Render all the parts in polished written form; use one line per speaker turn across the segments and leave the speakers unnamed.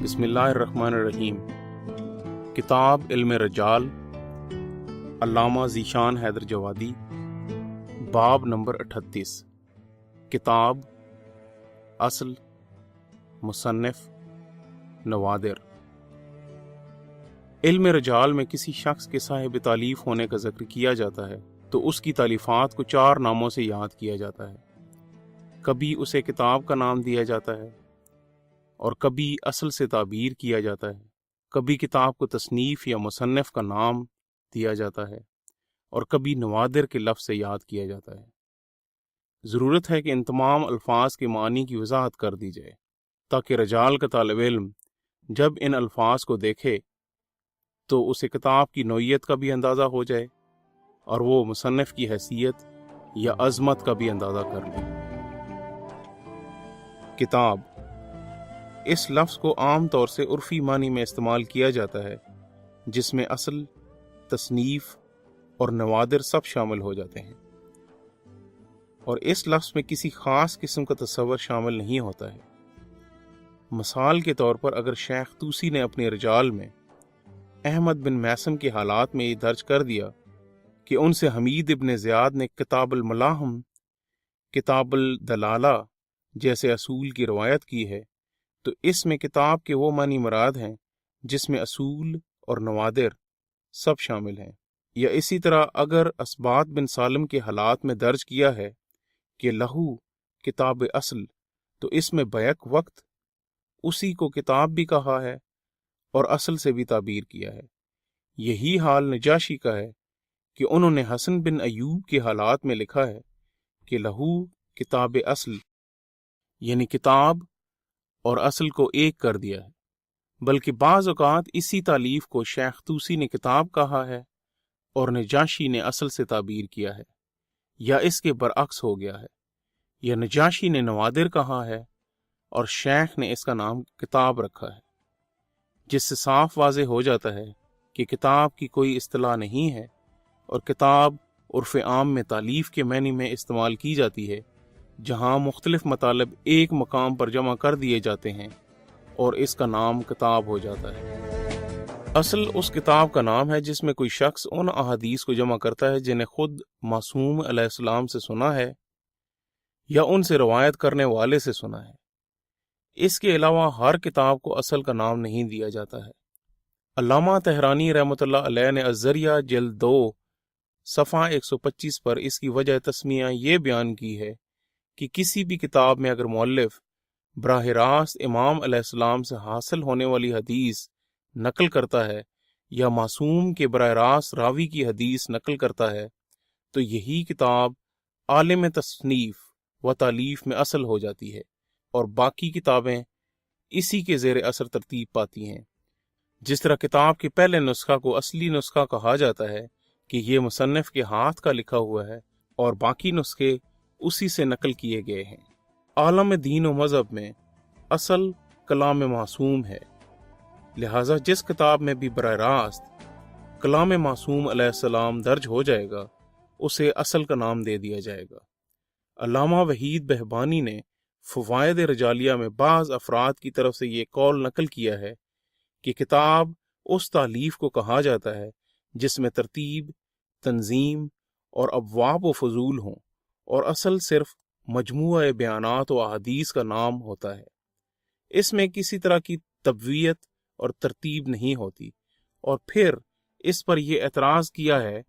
بسم اللہ الرحمن الرحیم۔ کتاب علم رجال، علامہ ذیشان حیدر جوادی، باب نمبر 38۔ کتاب، اصل، مصنف، نوادر۔ علم رجال میں کسی شخص کے صاحب تالیف ہونے کا ذکر کیا جاتا ہے تو اس کی تالیفات کو 4 ناموں سے یاد کیا جاتا ہے۔ کبھی اسے کتاب کا نام دیا جاتا ہے اور کبھی اصل سے تعبیر کیا جاتا ہے، کبھی کتاب کو تصنیف یا مصنف کا نام دیا جاتا ہے اور کبھی نوادر کے لفظ سے یاد کیا جاتا ہے۔ ضرورت ہے کہ ان تمام الفاظ کے معنی کی وضاحت کر دی جائے تاکہ رجال کا طالب علم جب ان الفاظ کو دیکھے تو اسے کتاب کی نوعیت کا بھی اندازہ ہو جائے اور وہ مصنف کی حیثیت یا عظمت کا بھی اندازہ کر لے۔ کتاب، اس لفظ کو عام طور سے عرفی معنی میں استعمال کیا جاتا ہے جس میں اصل، تصنیف اور نوادر سب شامل ہو جاتے ہیں، اور اس لفظ میں کسی خاص قسم کا تصور شامل نہیں ہوتا ہے۔ مثال کے طور پر اگر شیخ طوسی نے اپنے رجال میں احمد بن میثم کے حالات میں یہ درج کر دیا کہ ان سے حمید ابن زیاد نے کتاب الملاحم، کتاب الدلالہ جیسے اصول کی روایت کی ہے، تو اس میں کتاب کے وہ معنی مراد ہیں جس میں اصول اور نوادر سب شامل ہیں۔ یا اسی طرح اگر اسبات بن سالم کے حالات میں درج کیا ہے کہ لہو کتاب اصل، تو اس میں بیک وقت اسی کو کتاب بھی کہا ہے اور اصل سے بھی تعبیر کیا ہے۔ یہی حال نجاشی کا ہے کہ انہوں نے حسن بن ایوب کے حالات میں لکھا ہے کہ لہو کتاب اصل، یعنی کتاب اور اصل کو ایک کر دیا ہے، بلکہ بعض اوقات اسی تالیف کو شیخ طوسی نے کتاب کہا ہے اور نجاشی نے اصل سے تعبیر کیا ہے، یا اس کے برعکس ہو گیا ہے، یا نجاشی نے نوادر کہا ہے اور شیخ نے اس کا نام کتاب رکھا ہے، جس سے صاف واضح ہو جاتا ہے کہ کتاب کی کوئی اصطلاح نہیں ہے اور کتاب عرف عام میں تالیف کے معنی میں استعمال کی جاتی ہے جہاں مختلف مطالب ایک مقام پر جمع کر دیے جاتے ہیں اور اس کا نام کتاب ہو جاتا ہے۔ اصل اس کتاب کا نام ہے جس میں کوئی شخص ان احادیث کو جمع کرتا ہے جنہیں خود معصوم علیہ السلام سے سنا ہے یا ان سے روایت کرنے والے سے سنا ہے۔ اس کے علاوہ ہر کتاب کو اصل کا نام نہیں دیا جاتا ہے۔ علامہ طحرانی رحمۃ اللہ علیہ نے الذریعہ جلد 2 صفحہ 125 پر اس کی وجہ تسمیہ یہ بیان کی ہے کہ کسی بھی کتاب میں اگر مؤلف براہ راست امام علیہ السلام سے حاصل ہونے والی حدیث نقل کرتا ہے یا معصوم کے براہ راست راوی کی حدیث نقل کرتا ہے تو یہی کتاب عالم تصنیف و تالیف میں اصل ہو جاتی ہے اور باقی کتابیں اسی کے زیر اثر ترتیب پاتی ہیں۔ جس طرح کتاب کے پہلے نسخہ کو اصلی نسخہ کہا جاتا ہے کہ یہ مصنف کے ہاتھ کا لکھا ہوا ہے اور باقی نسخے اسی سے نقل کیے گئے ہیں۔ عالم دین و مذہب میں اصل کلام معصوم ہے، لہٰذا جس کتاب میں بھی براہ راست کلام معصوم علیہ السلام درج ہو جائے گا اسے اصل کا نام دے دیا جائے گا۔ علامہ وحید بہبانی نے فوائد رجالیہ میں بعض افراد کی طرف سے یہ قول نقل کیا ہے کہ کتاب اس تالیف کو کہا جاتا ہے جس میں ترتیب، تنظیم اور ابواب و فضول ہوں، اور اصل صرف مجموعہ بیانات و احادیث کا نام ہوتا ہے۔ اس میں کسی طرح کی تبویت اور ترتیب نہیں ہوتی، اور پھر اس پر یہ اعتراض کیا ہے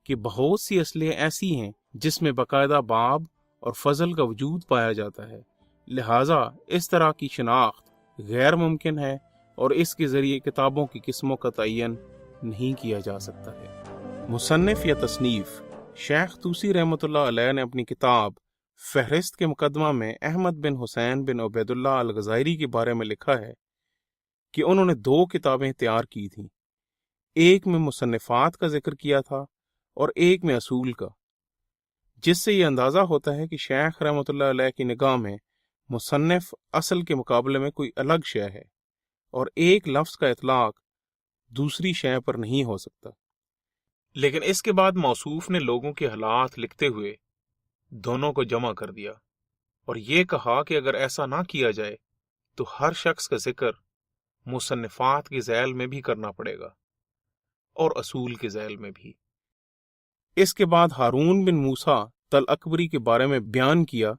کہ بہت سی اصلیں ایسی ہیں جس میں باقاعدہ باب اور فضل کا وجود پایا جاتا ہے، لہٰذا اس طرح کی شناخت غیر ممکن ہے اور اس کے ذریعے کتابوں کی قسموں کا تعین نہیں کیا جا سکتا ہے۔ مصنف یا تصنیف، شیخ طوسی رحمۃ اللہ علیہ نے اپنی کتاب فہرست کے مقدمہ میں احمد بن حسین بن عبید اللہ الغزائری کے بارے میں لکھا ہے کہ انہوں نے 2 کتابیں تیار کی تھیں، ایک میں مصنفات کا ذکر کیا تھا اور ایک میں اصول کا، جس سے یہ اندازہ ہوتا ہے کہ شیخ رحمۃ اللہ علیہ کی نگاہ میں مصنف اصل کے مقابلے میں کوئی الگ شے ہے اور ایک لفظ کا اطلاق دوسری شے پر نہیں ہو سکتا۔ لیکن اس کے بعد موصوف نے لوگوں کے حالات لکھتے ہوئے دونوں کو جمع کر دیا اور یہ کہا کہ اگر ایسا نہ کیا جائے تو ہر شخص کا ذکر مصنفات کے ذیل میں بھی کرنا پڑے گا اور اصول کے ذیل میں بھی۔ اس کے بعد ہارون بن موسیٰ تل اکبری کے بارے میں بیان کیا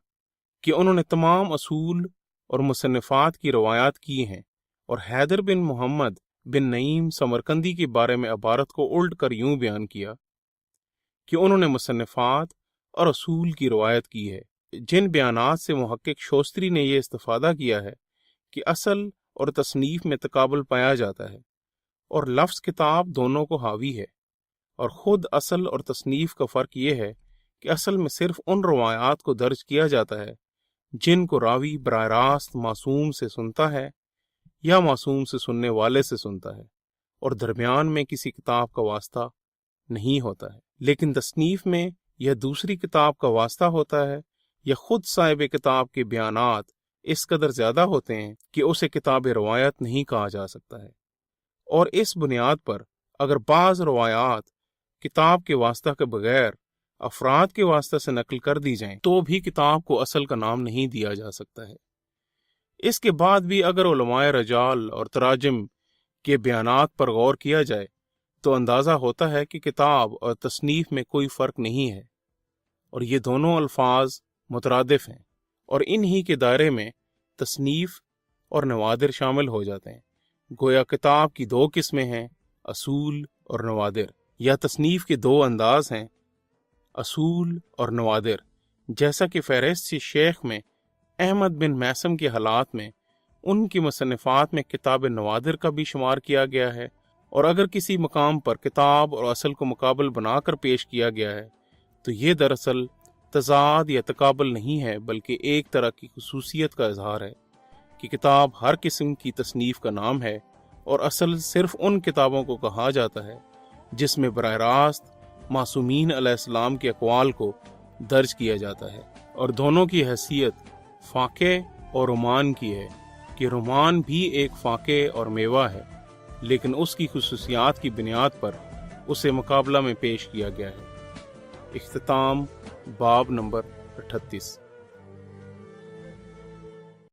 کہ انہوں نے تمام اصول اور مصنفات کی روایات کی ہیں، اور حیدر بن محمد بن نعیم سمرقندی کے بارے میں عبارت کو الٹ کر یوں بیان کیا کہ انہوں نے مصنفات اور اصول کی روایت کی ہے، جن بیانات سے محقق شوستری نے یہ استفادہ کیا ہے کہ اصل اور تصنیف میں تقابل پایا جاتا ہے، اور لفظ کتاب دونوں کو حاوی ہے، اور خود اصل اور تصنیف کا فرق یہ ہے کہ اصل میں صرف ان روایات کو درج کیا جاتا ہے جن کو راوی براہ راست معصوم سے سنتا ہے یا معصوم سے سننے والے سے سنتا ہے، اور درمیان میں کسی کتاب کا واسطہ نہیں ہوتا ہے۔ لیکن تصنیف میں یا دوسری کتاب کا واسطہ ہوتا ہے، یا خود صاحب کتاب کے بیانات اس قدر زیادہ ہوتے ہیں کہ اسے کتاب روایت نہیں کہا جا سکتا ہے، اور اس بنیاد پر اگر بعض روایات کتاب کے واسطہ کے بغیر افراد کے واسطہ سے نقل کر دی جائیں تو بھی کتاب کو اصل کا نام نہیں دیا جا سکتا ہے۔ اس کے بعد بھی اگر علماء رجال اور تراجم کے بیانات پر غور کیا جائے تو اندازہ ہوتا ہے کہ کتاب اور تصنیف میں کوئی فرق نہیں ہے، اور یہ دونوں الفاظ مترادف ہیں، اور انہی کے دائرے میں تصنیف اور نوادر شامل ہو جاتے ہیں۔ گویا کتاب کی دو قسمیں ہیں، اصول اور نوادر، یا تصنیف کے دو انداز ہیں، اصول اور نوادر، جیسا کہ فہرست شیخ میں احمد بن میثم کے حالات میں ان کی مصنفات میں کتاب نوادر کا بھی شمار کیا گیا ہے، اور اگر کسی مقام پر کتاب اور اصل کو مقابل بنا کر پیش کیا گیا ہے تو یہ دراصل تضاد یا تقابل نہیں ہے، بلکہ ایک طرح کی خصوصیت کا اظہار ہے کہ کتاب ہر قسم کی تصنیف کا نام ہے، اور اصل صرف ان کتابوں کو کہا جاتا ہے جس میں براہ راست معصومین علیہ السلام کے اقوال کو درج کیا جاتا ہے، اور دونوں کی حیثیت فاقے اور رمان کی ہے کہ رمان بھی ایک فاقے اور میوہ ہے، لیکن اس کی خصوصیات کی بنیاد پر اسے مقابلہ میں پیش کیا گیا ہے۔ اختتام باب نمبر 38۔